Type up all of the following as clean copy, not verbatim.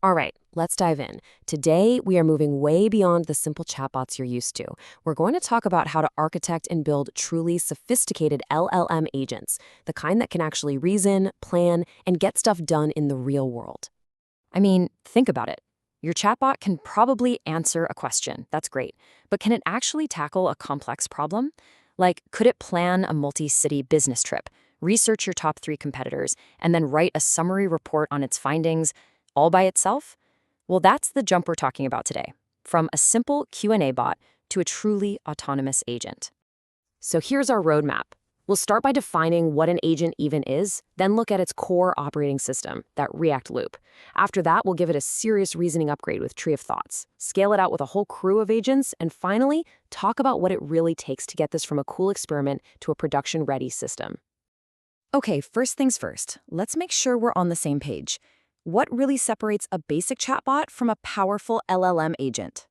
All right, let's dive in. Today, we are moving way beyond the simple chatbots you're used to. We're going to talk about how to architect and build truly sophisticated LLM agents, the kind that can actually reason, plan, and get stuff done in the real world. I mean, think about it. Your chatbot can probably answer a question. That's great. But can it actually tackle a complex problem? Like, could it plan a multi city business trip, research your top three competitors, and then write a summary report on its findings all by itself? Well, that's the jump we're talking about today. From a simple Q&A bot to a truly autonomous agent. So here's our roadmap. We'll start by defining what an agent even is, then look at its core operating system, that React loop. After that, we'll give it a serious reasoning upgrade with Tree of Thoughts, scale it out with a whole crew of agents, and finally, talk about what it really takes to get this from a cool experiment to a production-ready system. Okay, first things first, let's make sure we're on the same page. What really separates a basic chatbot from a powerful LLM agent?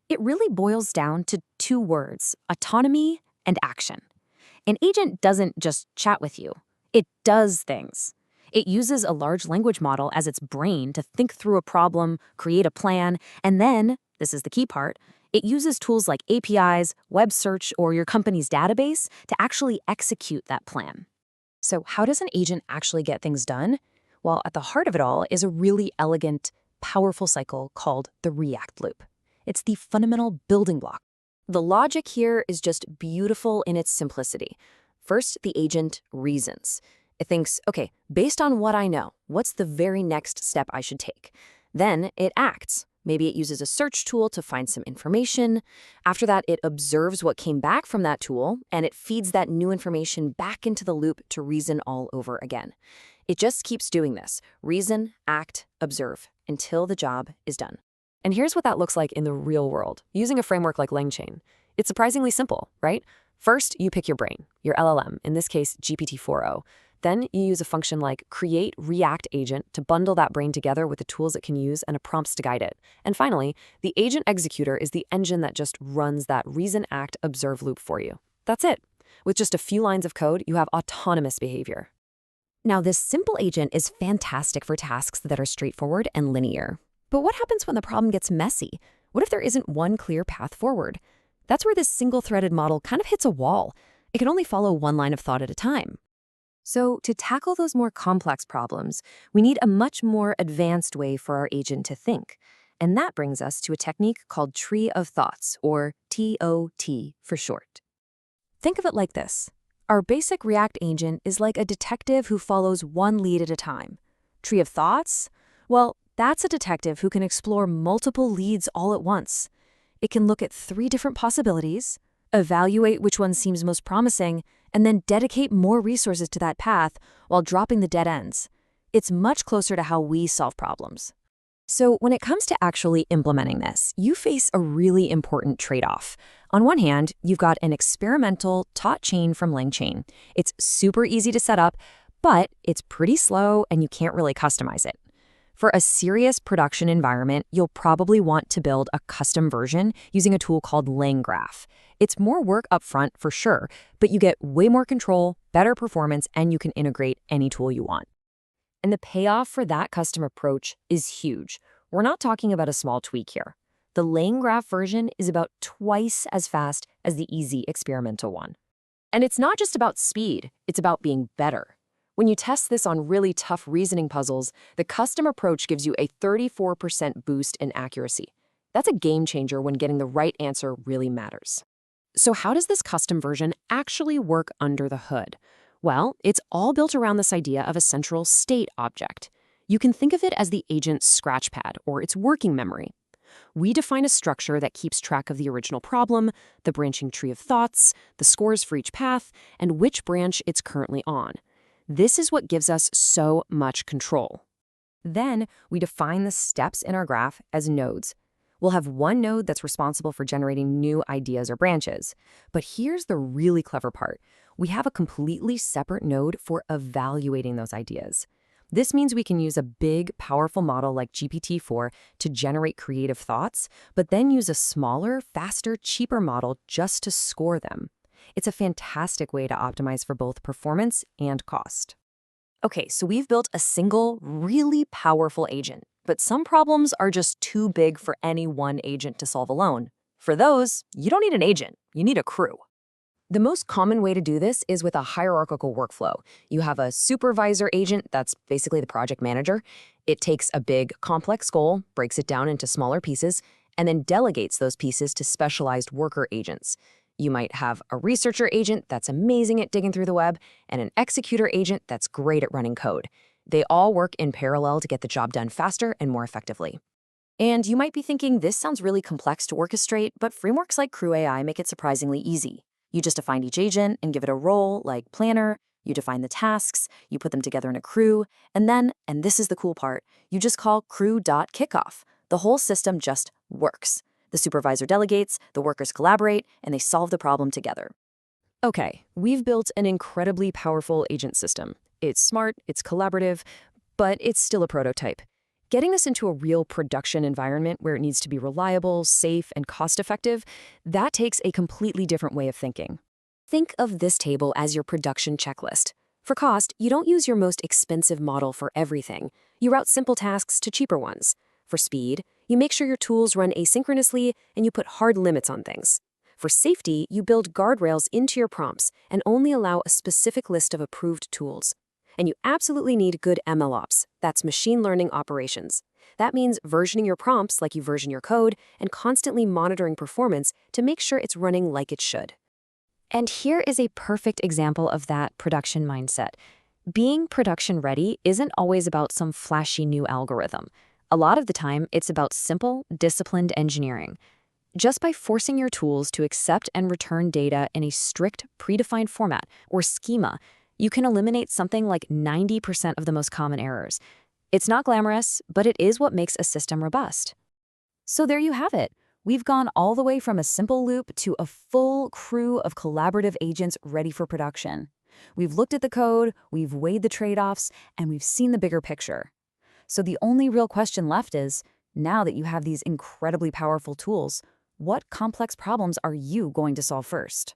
It really boils down to two words: autonomy and action. An agent doesn't just chat with you, it does things. It uses a large language model as its brain to think through a problem, create a plan, and then, this is the key part, it uses tools like APIs, web search, or your company's database to actually execute that plan. So, how does an agent actually get things done? Well, at the heart of it all is a really elegant, powerful cycle called the React loop. It's the fundamental building block. The logic here is just beautiful in its simplicity. First, the agent reasons. It thinks, okay, based on what I know, what's the very next step I should take? Then it acts. Maybe it uses a search tool to find some information. After that, it observes what came back from that tool, and it feeds that new information back into the loop to reason all over again. It just keeps doing this: reason, act, observe, until the job is done. And here's what that looks like in the real world, using a framework like LangChain. It's surprisingly simple, right? First, you pick your brain, your LLM, in this case, GPT-4o. Then you use a function like create React agent to bundle that brain together with the tools it can use and a prompts to guide it. And finally, the agent executor is the engine that just runs that reason, act, observe loop for you. That's it. With just a few lines of code, you have autonomous behavior. Now, this simple agent is fantastic for tasks that are straightforward and linear. But what happens when the problem gets messy? What if there isn't one clear path forward? That's where this single-threaded model kind of hits a wall. It can only follow one line of thought at a time. So to tackle those more complex problems, we need a much more advanced way for our agent to think. And that brings us to a technique called Tree of Thoughts, or TOT for short. Think of it like this. Our basic React agent is like a detective who follows one lead at a time. Tree of Thoughts? Well, that's a detective who can explore multiple leads all at once. It can look at three different possibilities, evaluate which one seems most promising, and then dedicate more resources to that path while dropping the dead ends. It's much closer to how we solve problems. So when it comes to actually implementing this, you face a really important trade-off. On one hand, you've got an experimental taught chain from LangChain. It's super easy to set up, but it's pretty slow and you can't really customize it. For a serious production environment, you'll probably want to build a custom version using a tool called LangGraph. It's more work up front for sure, but you get way more control, better performance, and you can integrate any tool you want. And the payoff for that custom approach is huge. We're not talking about a small tweak here. The LangGraph version is about twice as fast as the easy experimental one. And it's not just about speed, it's about being better. When you test this on really tough reasoning puzzles, the custom approach gives you a 34% boost in accuracy. That's a game changer when getting the right answer really matters. So how does this custom version actually work under the hood? Well, it's all built around this idea of a central state object. You can think of it as the agent's scratchpad or its working memory. We define a structure that keeps track of the original problem, the branching tree of thoughts, the scores for each path, and which branch it's currently on. This is what gives us so much control. Then we define the steps in our graph as nodes. We'll have one node that's responsible for generating new ideas or branches. But here's the really clever part. We have a completely separate node for evaluating those ideas. This means we can use a big, powerful model like GPT-4 to generate creative thoughts, but then use a smaller, faster, cheaper model just to score them. It's a fantastic way to optimize for both performance and cost. Okay, so we've built a single, really powerful agent. But some problems are just too big for any one agent to solve alone. For those, you don't need an agent, you need a crew. The most common way to do this is with a hierarchical workflow. You have a supervisor agent, that's basically the project manager. It takes a big, complex goal, breaks it down into smaller pieces, and then delegates those pieces to specialized worker agents. You might have a researcher agent that's amazing at digging through the web, and an executor agent that's great at running code. They all work in parallel to get the job done faster and more effectively. And you might be thinking, this sounds really complex to orchestrate, but frameworks like Crew AI make it surprisingly easy. You just define each agent and give it a role, like planner. You define the tasks, you put them together in a crew, and then, and this is the cool part, you just call crew.kickoff. The whole system just works. The supervisor delegates, the workers collaborate, and they solve the problem together. Okay, we've built an incredibly powerful agent system. It's smart, it's collaborative, but it's still a prototype. Getting this into a real production environment where it needs to be reliable, safe, and cost-effective, that takes a completely different way of thinking. Think of this table as your production checklist. For cost, you don't use your most expensive model for everything. You route simple tasks to cheaper ones. For speed, you make sure your tools run asynchronously and you put hard limits on things. For safety, you build guardrails into your prompts and only allow a specific list of approved tools. And you absolutely need good MLOps, that's machine learning operations. That means versioning your prompts like you version your code and constantly monitoring performance to make sure it's running like it should. And here is a perfect example of that production mindset. Being production ready isn't always about some flashy new algorithm. A lot of the time, it's about simple, disciplined engineering. Just by forcing your tools to accept and return data in a strict, predefined format or schema, you can eliminate something like 90% of the most common errors. It's not glamorous, but it is what makes a system robust. So there you have it. We've gone all the way from a simple loop to a full crew of collaborative agents ready for production. We've looked at the code, we've weighed the trade-offs, and we've seen the bigger picture. So the only real question left is, now that you have these incredibly powerful tools, what complex problems are you going to solve first?